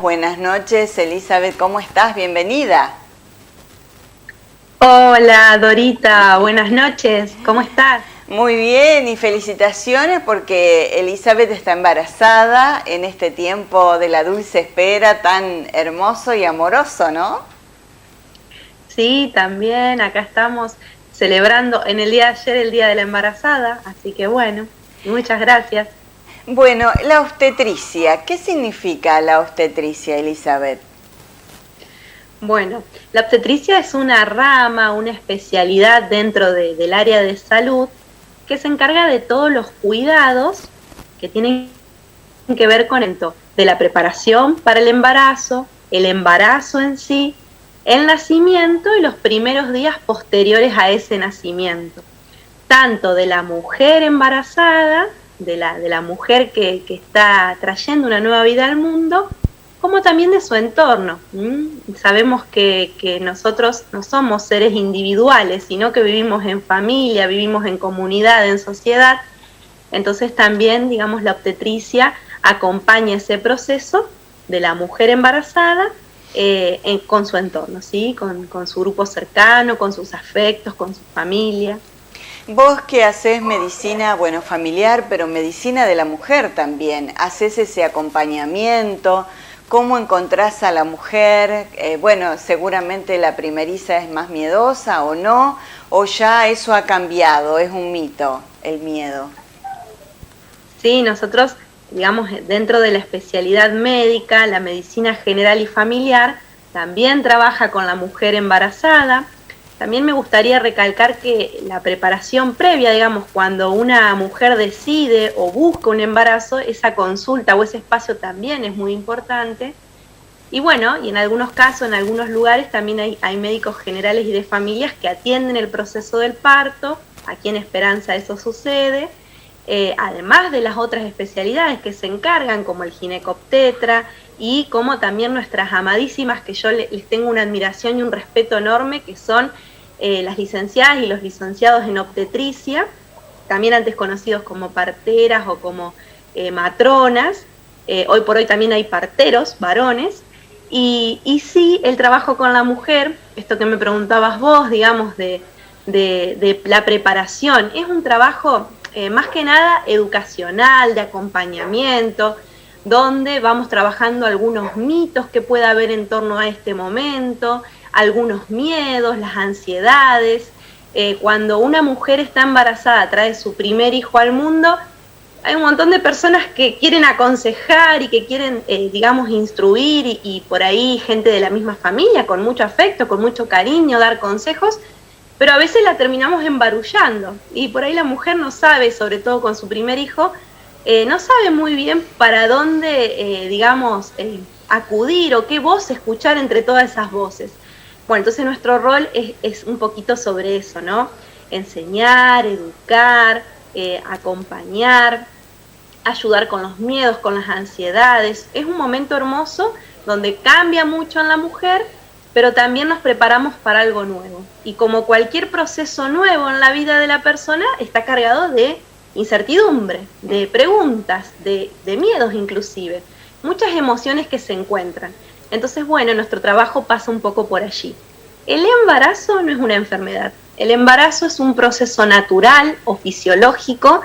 buenas noches. Elizabeth, ¿cómo estás? Bienvenida. Hola Dorita, buenas noches, ¿cómo estás? Muy bien y felicitaciones porque Elizabeth está embarazada en este tiempo de la dulce espera tan hermoso y amoroso, ¿no? Sí, también acá estamos celebrando en el día de ayer el Día de la Embarazada, así que bueno, muchas gracias. Bueno, la obstetricia, ¿qué significa la obstetricia, Elizabeth? Bueno, la obstetricia es una rama, una especialidad dentro del área de salud que se encarga de todos los cuidados que tienen que ver con esto, de la preparación para el embarazo en sí, el nacimiento y los primeros días posteriores a ese nacimiento, tanto de la mujer embarazada, de la mujer que está trayendo una nueva vida al mundo, como también de su entorno. Sabemos que nosotros no somos seres individuales, sino que vivimos en familia, vivimos en comunidad, en sociedad. Entonces también, digamos, la obstetricia acompaña ese proceso de la mujer embarazada con su entorno, ¿sí? Con su grupo cercano, con sus afectos, con su familia. Vos que haces medicina, bueno, familiar, pero medicina de la mujer también, haces ese acompañamiento. ¿Cómo encontrás a la mujer? Bueno, seguramente la primeriza es más miedosa o no, o ya eso ha cambiado, es un mito, el miedo. Sí, nosotros, digamos, dentro de la especialidad médica, la medicina general y familiar, también trabaja con la mujer embarazada. También me gustaría recalcar que la preparación previa, digamos, cuando una mujer decide o busca un embarazo, esa consulta o ese espacio también es muy importante. Y bueno, y en algunos casos, en algunos lugares también hay médicos generales y de familias que atienden el proceso del parto, aquí en Esperanza eso sucede, además de las otras especialidades que se encargan, como el ginecobstetra, y como también nuestras amadísimas, que yo les tengo una admiración y un respeto enorme, que son las licenciadas y los licenciados en obstetricia, también antes conocidos como parteras o como matronas. Hoy por hoy también hay parteros, varones. Y sí, el trabajo con la mujer, esto que me preguntabas vos, digamos, de la preparación, es un trabajo más que nada educacional, de acompañamiento, donde vamos trabajando algunos mitos que pueda haber en torno a este momento, algunos miedos, las ansiedades. Cuando una mujer está embarazada, trae su primer hijo al mundo, hay un montón de personas que quieren aconsejar y que quieren, digamos, instruir y por ahí gente de la misma familia, con mucho afecto, con mucho cariño, dar consejos, pero a veces la terminamos embarullando y por ahí la mujer no sabe, sobre todo con su primer hijo, no sabe muy bien para dónde, digamos, acudir o qué voz escuchar entre todas esas voces. Bueno, entonces nuestro rol es un poquito sobre eso, ¿no? Enseñar, educar, acompañar, ayudar con los miedos, con las ansiedades. Es un momento hermoso donde cambia mucho en la mujer, pero también nos preparamos para algo nuevo. Y como cualquier proceso nuevo en la vida de la persona, está cargado de incertidumbre, de preguntas, de miedos inclusive, muchas emociones que se encuentran. Entonces, bueno, nuestro trabajo pasa un poco por allí. El embarazo no es una enfermedad, el embarazo es un proceso natural o fisiológico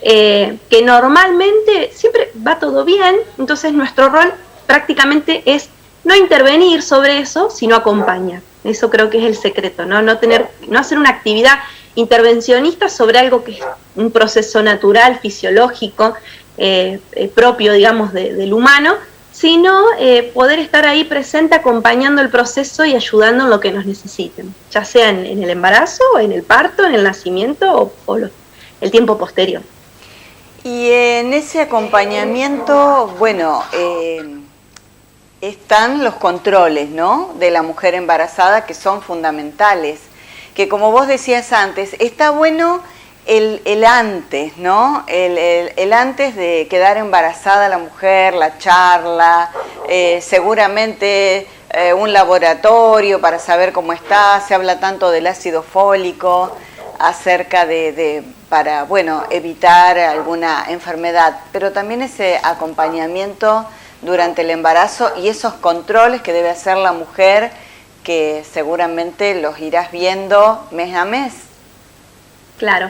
que normalmente siempre va todo bien, entonces nuestro rol prácticamente es no intervenir sobre eso, sino acompañar. Eso creo que es el secreto, ¿no? No hacer una actividad intervencionista sobre algo que es un proceso natural, fisiológico, propio, digamos, del humano, sino poder estar ahí presente acompañando el proceso y ayudando en lo que nos necesiten, ya sea en el embarazo, en el parto, en el nacimiento o el tiempo posterior. Y en ese acompañamiento, bueno, están los controles, ¿no?, de la mujer embarazada, que son fundamentales, que como vos decías antes, está bueno el antes, ¿no? El antes de quedar embarazada la mujer, la charla, seguramente un laboratorio para saber cómo está. Se habla tanto del ácido fólico acerca para, bueno, evitar alguna enfermedad, pero también ese acompañamiento durante el embarazo y esos controles que debe hacer la mujer, que seguramente los irás viendo mes a mes. Claro.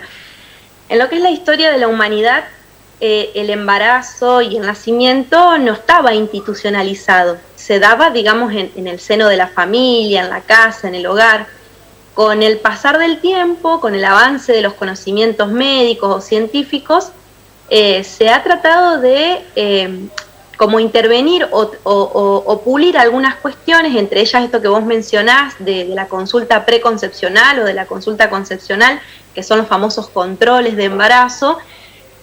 En lo que es la historia de la humanidad, el embarazo y el nacimiento no estaba institucionalizado. Se daba, digamos, en el seno de la familia, en la casa, en el hogar. Con el pasar del tiempo, con el avance de los conocimientos médicos o científicos, se ha tratado de como intervenir o pulir algunas cuestiones, entre ellas esto que vos mencionás de la consulta preconcepcional o de la consulta concepcional, que son los famosos controles de embarazo,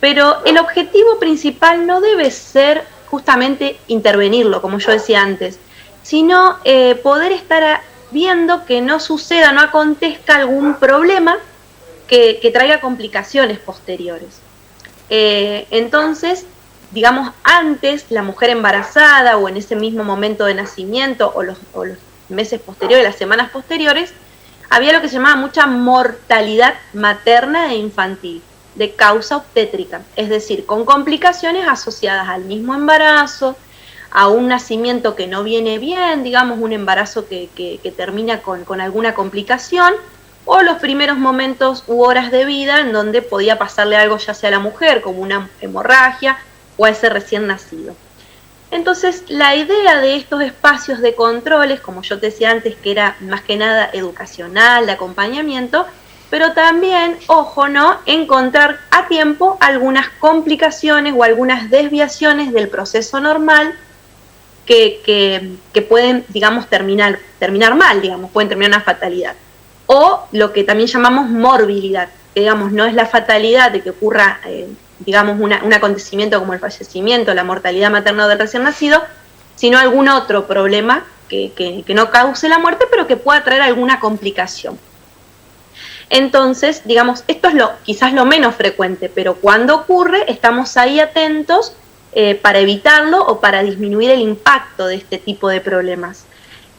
pero el objetivo principal no debe ser justamente intervenirlo, como yo decía antes, sino poder estar viendo que no suceda, no acontezca algún problema que traiga complicaciones posteriores. Entonces, digamos, antes la mujer embarazada o en ese mismo momento de nacimiento o los meses posteriores, las semanas posteriores, había lo que se llamaba mucha mortalidad materna e infantil de causa obstétrica, es decir, con complicaciones asociadas al mismo embarazo, a un nacimiento que no viene bien, digamos, un embarazo que termina con alguna complicación, o los primeros momentos u horas de vida en donde podía pasarle algo ya sea a la mujer, como una hemorragia, o a ese recién nacido. Entonces, la idea de estos espacios de controles, como yo te decía antes, que era más que nada educacional, de acompañamiento, pero también, ojo, ¿no?, encontrar a tiempo algunas complicaciones o algunas desviaciones del proceso normal que pueden, digamos, terminar mal, digamos, pueden terminar una fatalidad. O lo que también llamamos morbilidad, que, digamos, no es la fatalidad de que ocurra, digamos, un acontecimiento como el fallecimiento, la mortalidad materna del recién nacido, sino algún otro problema que no cause la muerte, pero que pueda traer alguna complicación. Entonces, digamos, esto es quizás lo menos frecuente, pero cuando ocurre estamos ahí atentos para evitarlo o para disminuir el impacto de este tipo de problemas.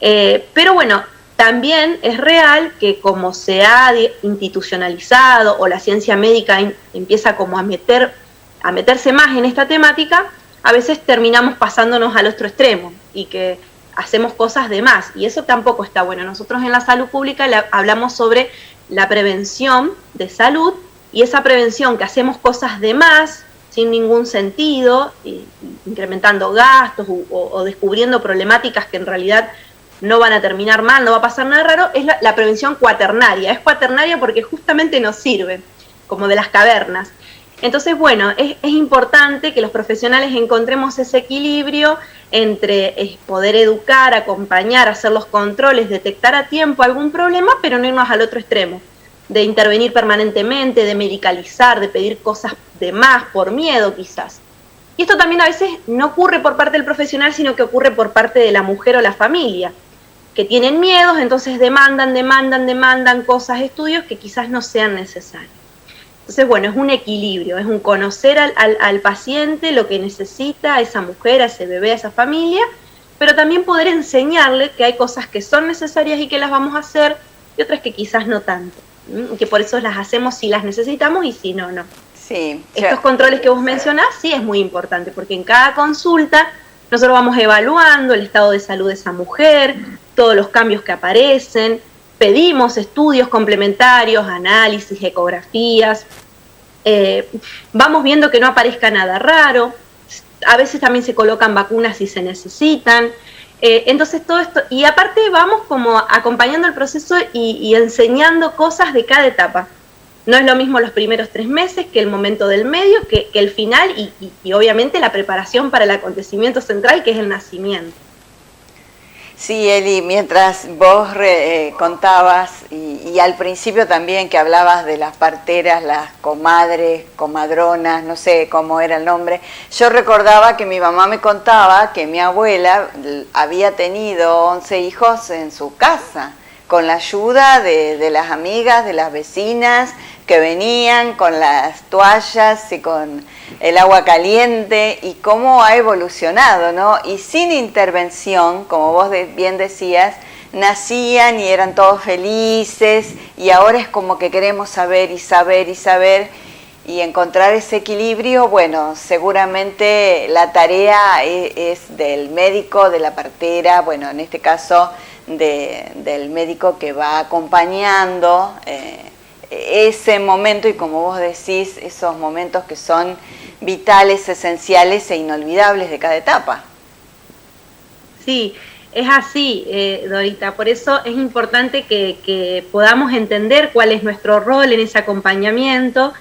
Pero bueno, también es real que como se ha institucionalizado o la ciencia médica empieza como a meterse más en esta temática, a veces terminamos pasándonos al otro extremo y que hacemos cosas de más, y eso tampoco está bueno. Nosotros en la salud pública hablamos sobre la prevención de salud, y esa prevención que hacemos cosas de más, sin ningún sentido, incrementando gastos o descubriendo problemáticas que en realidad no van a terminar mal, no va a pasar nada raro, es la prevención cuaternaria. Es cuaternaria porque justamente nos sirve, como de las cavernas. Entonces, bueno, es importante que los profesionales encontremos ese equilibrio entre poder educar, acompañar, hacer los controles, detectar a tiempo algún problema, pero no irnos al otro extremo, de intervenir permanentemente, de medicalizar, de pedir cosas de más por miedo quizás. Y esto también a veces no ocurre por parte del profesional, sino que ocurre por parte de la mujer o la familia, que tienen miedos, entonces demandan cosas, estudios que quizás no sean necesarios. Entonces, bueno, es un equilibrio, es un conocer al paciente, lo que necesita, a esa mujer, a ese bebé, a esa familia, pero también poder enseñarle que hay cosas que son necesarias y que las vamos a hacer, y otras que quizás no tanto, que por eso las hacemos si las necesitamos y si no, no. Sí, estos controles que vos mencionás, sí es muy importante, porque en cada consulta nosotros vamos evaluando el estado de salud de esa mujer, todos los cambios que aparecen, pedimos estudios complementarios, análisis, ecografías, vamos viendo que no aparezca nada raro, a veces también se colocan vacunas si se necesitan, entonces todo esto, y aparte vamos como acompañando el proceso y enseñando cosas de cada etapa. No es lo mismo los primeros 3 meses que el momento del medio, que el final y obviamente la preparación para el acontecimiento central, que es el nacimiento. Sí, Eli, mientras vos contabas, y al principio también que hablabas de las parteras, las comadres, comadronas, no sé cómo era el nombre, yo recordaba que mi mamá me contaba que mi abuela había tenido 11 hijos en su casa, con la ayuda de las amigas, de las vecinas, que venían con las toallas y con el agua caliente, y cómo ha evolucionado, ¿no? Y sin intervención, como vos bien decías, nacían y eran todos felices, y ahora es como que queremos saber y saber y saber, y encontrar ese equilibrio, bueno, seguramente la tarea es del médico, de la partera, bueno, en este caso del médico que va acompañando ese momento, y como vos decís, esos momentos que son vitales, esenciales e inolvidables de cada etapa. Sí, es así, Dorita, por eso es importante que podamos entender cuál es nuestro rol en ese acompañamiento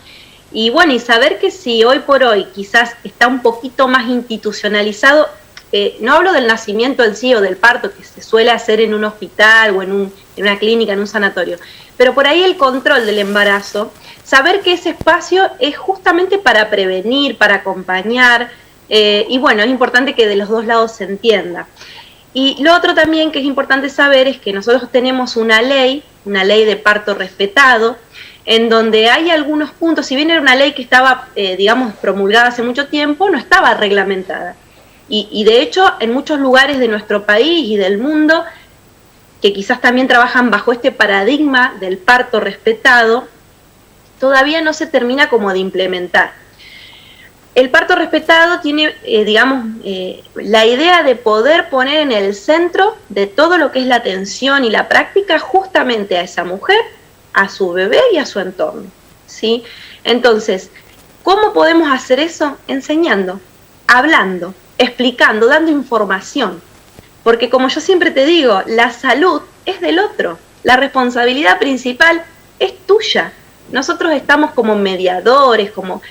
y bueno, y saber que si hoy por hoy quizás está un poquito más institucionalizado, no hablo del nacimiento en sí o del parto que se suele hacer en un hospital o en una clínica, en un sanatorio, pero por ahí el control del embarazo, saber que ese espacio es justamente para prevenir, para acompañar, y bueno, es importante que de los dos lados se entienda. Y lo otro también que es importante saber es que nosotros tenemos una ley de parto respetado, en donde hay algunos puntos, si bien era una ley que estaba, digamos, promulgada hace mucho tiempo, no estaba reglamentada. Y de hecho, en muchos lugares de nuestro país y del mundo, que quizás también trabajan bajo este paradigma del parto respetado, todavía no se termina como de implementar. El parto respetado tiene, la idea de poder poner en el centro de todo lo que es la atención y la práctica justamente a esa mujer, a su bebé y a su entorno, ¿sí? Entonces, ¿cómo podemos hacer eso? Enseñando, hablando, explicando, dando información. Porque como yo siempre te digo, la salud es del otro, la responsabilidad principal es tuya. Nosotros estamos como mediadores, como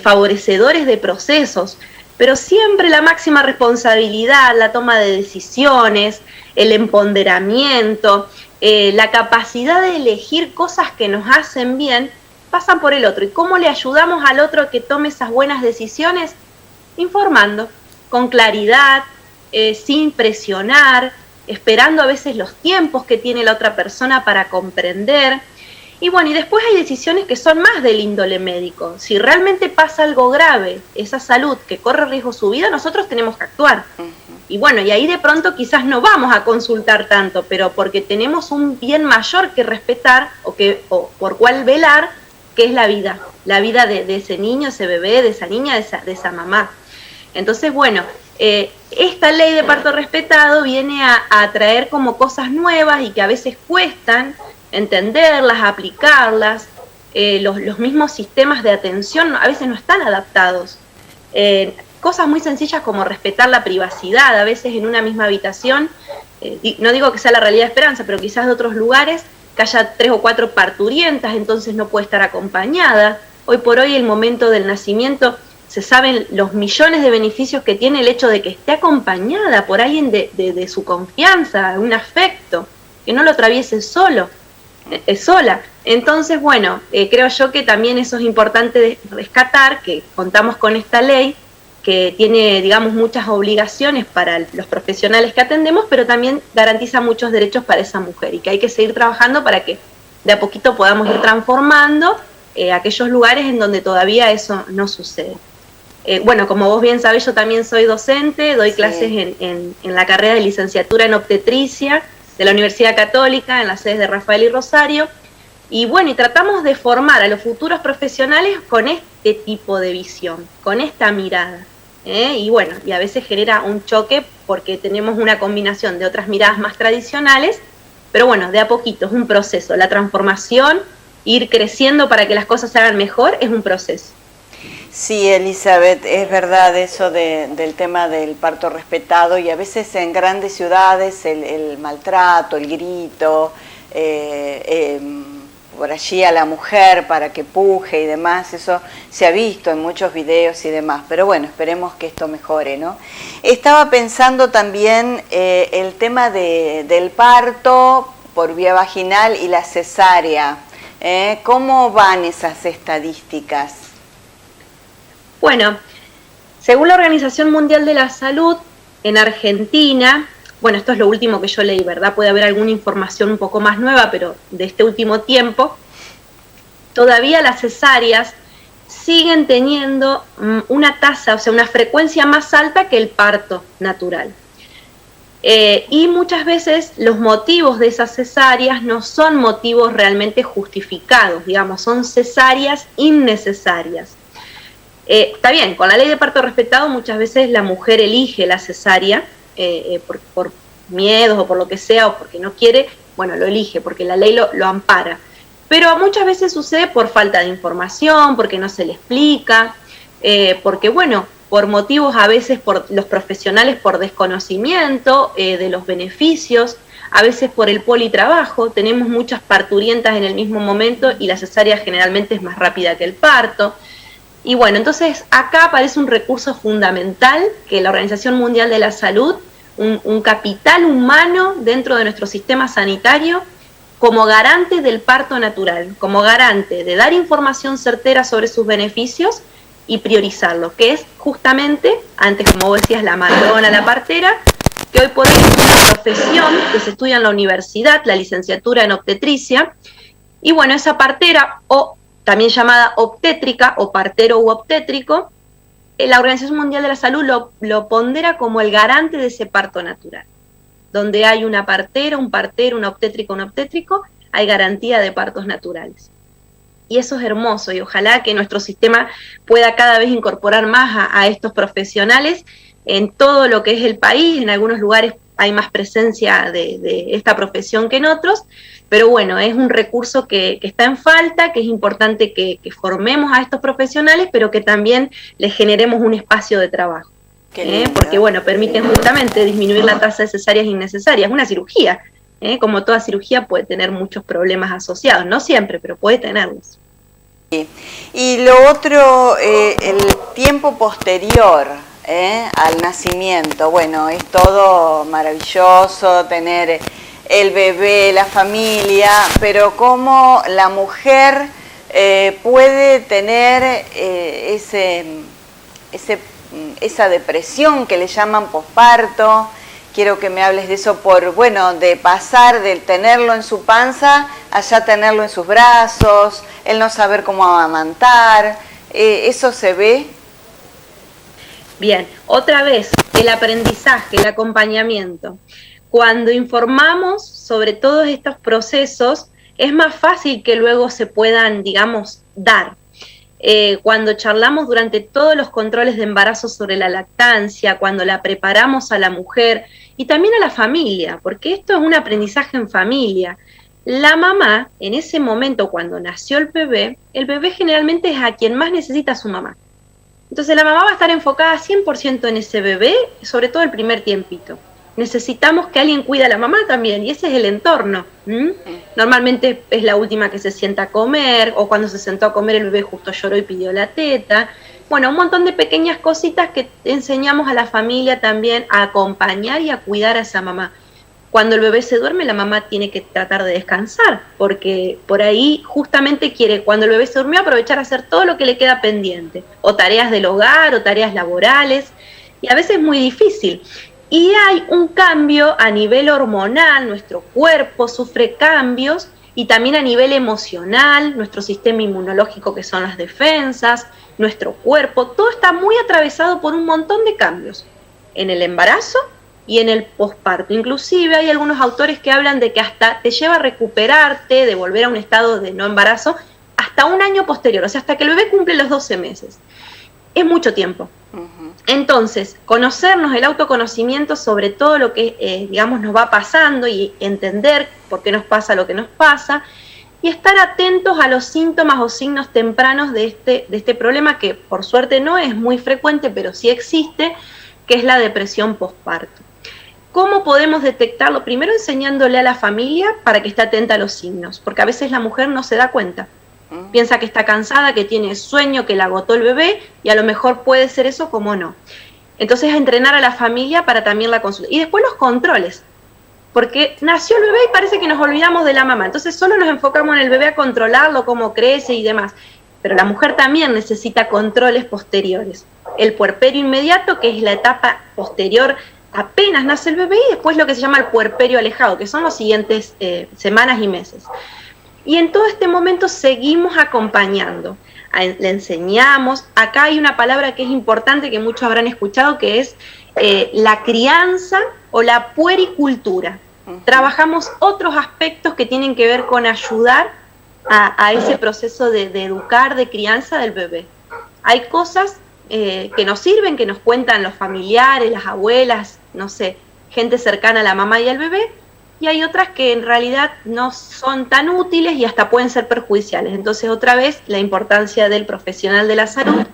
favorecedores de procesos, pero siempre la máxima responsabilidad, la toma de decisiones, el empoderamiento, la capacidad de elegir cosas que nos hacen bien, pasan por el otro. ¿Y cómo le ayudamos al otro a que tome esas buenas decisiones? Informando, con claridad, sin presionar, esperando a veces los tiempos que tiene la otra persona para comprender. Y bueno, y después hay decisiones que son más del índole médico. Si realmente pasa algo grave, esa salud que corre riesgo su vida, nosotros tenemos que actuar. Y bueno, y ahí de pronto quizás no vamos a consultar tanto, pero porque tenemos un bien mayor que respetar o por cual velar, que es la vida de ese niño, ese bebé, de esa niña, de esa mamá. Entonces, bueno, esta ley de parto respetado viene a traer como cosas nuevas y que a veces cuestan entenderlas, aplicarlas. Los mismos sistemas de atención a veces no están adaptados. Cosas muy sencillas como respetar la privacidad, a veces en una misma habitación, no digo que sea la realidad de Esperanza, pero quizás de otros lugares, que haya 3 o 4 parturientas, entonces no puede estar acompañada. Hoy por hoy, el momento del nacimiento, se saben los millones de beneficios que tiene el hecho de que esté acompañada por alguien de su confianza, un afecto, que no lo atraviese sola. Entonces, bueno, creo yo que también eso es importante rescatar, que contamos con esta ley que tiene, digamos, muchas obligaciones para los profesionales que atendemos, pero también garantiza muchos derechos para esa mujer y que hay que seguir trabajando para que de a poquito podamos ir transformando aquellos lugares en donde todavía eso no sucede. Bueno, como vos bien sabés, yo también soy docente, doy clases en la carrera de licenciatura en obstetricia de la Universidad Católica, en las sedes de Rafael y Rosario, y bueno, y tratamos de formar a los futuros profesionales con este tipo de visión, con esta mirada, y bueno, y a veces genera un choque porque tenemos una combinación de otras miradas más tradicionales, pero bueno, de a poquito, es un proceso, la transformación, ir creciendo para que las cosas se hagan mejor, es un proceso. Sí, Elizabeth, es verdad eso del tema del parto respetado, y a veces en grandes ciudades el maltrato, el grito, por allí a la mujer para que puje y demás, eso se ha visto en muchos videos y demás, pero bueno, esperemos que esto mejore, ¿no? Estaba pensando también el tema del parto por vía vaginal y la cesárea, ¿cómo van esas estadísticas? Bueno, según la Organización Mundial de la Salud, en Argentina, bueno, esto es lo último que yo leí, ¿verdad? Puede haber alguna información un poco más nueva, pero de este último tiempo, todavía las cesáreas siguen teniendo una tasa, o sea, una frecuencia más alta que el parto natural. Y muchas veces los motivos de esas cesáreas no son motivos realmente justificados, digamos, son cesáreas innecesarias. Está bien, con la ley de parto respetado muchas veces la mujer elige la cesárea por miedos o por lo que sea, o porque no quiere, bueno, lo elige, porque la ley lo ampara. Pero muchas veces sucede por falta de información, porque no se le explica, porque, bueno, por motivos a veces por los profesionales por desconocimiento de los beneficios, a veces por el politrabajo, tenemos muchas parturientas en el mismo momento y la cesárea generalmente es más rápida que el parto. Y bueno, entonces acá aparece un recurso fundamental que la Organización Mundial de la Salud, un capital humano dentro de nuestro sistema sanitario, como garante del parto natural, como garante de dar información certera sobre sus beneficios y priorizarlo, que es justamente, antes como vos decías, la matrona, la partera, que hoy por hoy es una profesión que se estudia en la universidad, la licenciatura en obstetricia, y bueno, esa partera, o también llamada obstétrica, o partero u obstétrico, la Organización Mundial de la Salud lo pondera como el garante de ese parto natural. Donde hay una partera, un partero, una obstétrica, un obstétrico, hay garantía de partos naturales. Y eso es hermoso, y ojalá que nuestro sistema pueda cada vez incorporar más a estos profesionales en todo lo que es el país. En algunos lugares hay más presencia de esta profesión que en otros, pero bueno, es un recurso que está en falta, que es importante que formemos a estos profesionales, pero que también les generemos un espacio de trabajo. Porque bueno, permiten justamente disminuir la tasa de cesáreas innecesarias. Una cirugía, como toda cirugía, puede tener muchos problemas asociados, no siempre, pero puede tenerlos. Y lo otro, el tiempo posterior al nacimiento, bueno, es todo maravilloso tener el bebé, la familia, pero cómo la mujer puede tener esa depresión que le llaman posparto. Quiero que me hables de eso, de pasar de tenerlo en su panza a ya tenerlo en sus brazos, el no saber cómo amamantar, ¿eso se ve? Bien, otra vez, el aprendizaje, el acompañamiento. Cuando informamos sobre todos estos procesos, es más fácil que luego se puedan, digamos, dar. Cuando charlamos durante todos los controles de embarazo sobre la lactancia, cuando la preparamos a la mujer y también a la familia, porque esto es un aprendizaje en familia. La mamá, en ese momento cuando nació el bebé generalmente es a quien más necesita a su mamá. Entonces la mamá va a estar enfocada 100% en ese bebé, sobre todo el primer tiempito. Necesitamos que alguien cuide a la mamá también, y ese es el entorno. Normalmente es la última que se sienta a comer, o cuando se sentó a comer el bebé justo lloró y pidió la teta. Bueno, un montón de pequeñas cositas que enseñamos a la familia también a acompañar y a cuidar a esa mamá. Cuando el bebé se duerme, la mamá tiene que tratar de descansar, porque por ahí justamente quiere, cuando el bebé se durmió, aprovechar a hacer todo lo que le queda pendiente, o tareas del hogar, o tareas laborales, y a veces es muy difícil. Y hay un cambio a nivel hormonal, nuestro cuerpo sufre cambios, y también a nivel emocional, nuestro sistema inmunológico, que son las defensas, nuestro cuerpo, todo está muy atravesado por un montón de cambios en el embarazo y en el posparto. Inclusive hay algunos autores que hablan de que hasta te lleva a recuperarte, de volver a un estado de no embarazo, hasta un año posterior, o sea, hasta que el bebé cumple los 12 meses. Es mucho tiempo. Entonces, conocernos, el autoconocimiento sobre todo lo que, digamos, nos va pasando y entender por qué nos pasa lo que nos pasa y estar atentos a los síntomas o signos tempranos de este problema que por suerte no es muy frecuente, pero sí existe, que es la depresión posparto. ¿Cómo podemos detectarlo? Primero enseñándole a la familia para que esté atenta a los signos, porque a veces la mujer no se da cuenta. Piensa que está cansada, que tiene sueño, que la agotó el bebé, y a lo mejor puede ser eso como no. Entonces, entrenar a la familia para también la consulta. Y después los controles, porque nació el bebé y parece que nos olvidamos de la mamá. Entonces, solo nos enfocamos en el bebé a controlarlo, cómo crece y demás. Pero la mujer también necesita controles posteriores. El puerperio inmediato, que es la etapa posterior, apenas nace el bebé, y después lo que se llama el puerperio alejado, que son los siguientes semanas y meses. Y en todo este momento seguimos acompañando, le enseñamos. Acá hay una palabra que es importante, que muchos habrán escuchado, que es la crianza o la puericultura. Trabajamos otros aspectos que tienen que ver con ayudar a ese proceso de educar, de crianza del bebé. Hay cosas que nos sirven, que nos cuentan los familiares, las abuelas, no sé, gente cercana a la mamá y al bebé, y hay otras que en realidad no son tan útiles y hasta pueden ser perjudiciales. Entonces, otra vez, la importancia del profesional de la salud,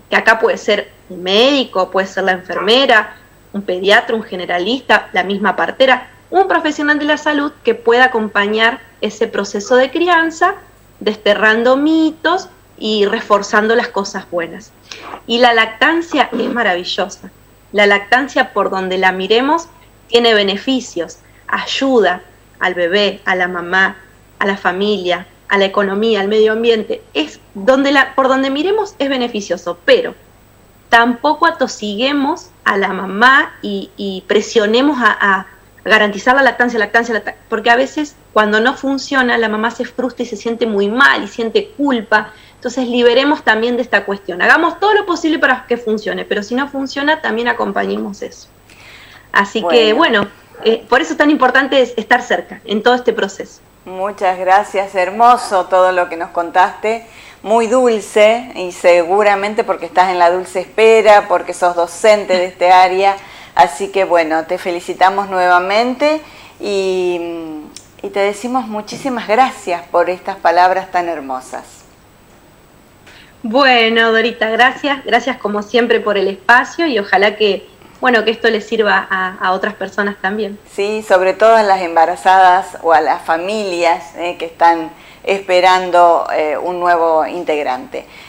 que acá puede ser un médico, puede ser la enfermera, un pediatra, un generalista, la misma partera, un profesional de la salud que pueda acompañar ese proceso de crianza, desterrando mitos y reforzando las cosas buenas. Y la lactancia es maravillosa. La lactancia, por donde la miremos, tiene beneficios, ayuda al bebé, a la mamá, a la familia, a la economía, al medio ambiente. Por donde miremos es beneficioso, pero tampoco atosiguemos a la mamá y presionemos a garantizar la lactancia, porque a veces cuando no funciona la mamá se frustra y se siente muy mal y siente culpa. Entonces liberemos también de esta cuestión. Hagamos todo lo posible para que funcione, pero si no funciona también acompañemos eso. Así que bueno, por eso es tan importante estar cerca en todo este proceso. Muchas gracias, hermoso todo lo que nos contaste, muy dulce y seguramente porque estás en la dulce espera, porque sos docente de este área, así que bueno, te felicitamos nuevamente y te decimos muchísimas gracias por estas palabras tan hermosas. Bueno, Dorita, gracias como siempre por el espacio y ojalá que esto les sirva a otras personas también. Sí, sobre todo a las embarazadas o a las familias que están esperando un nuevo integrante.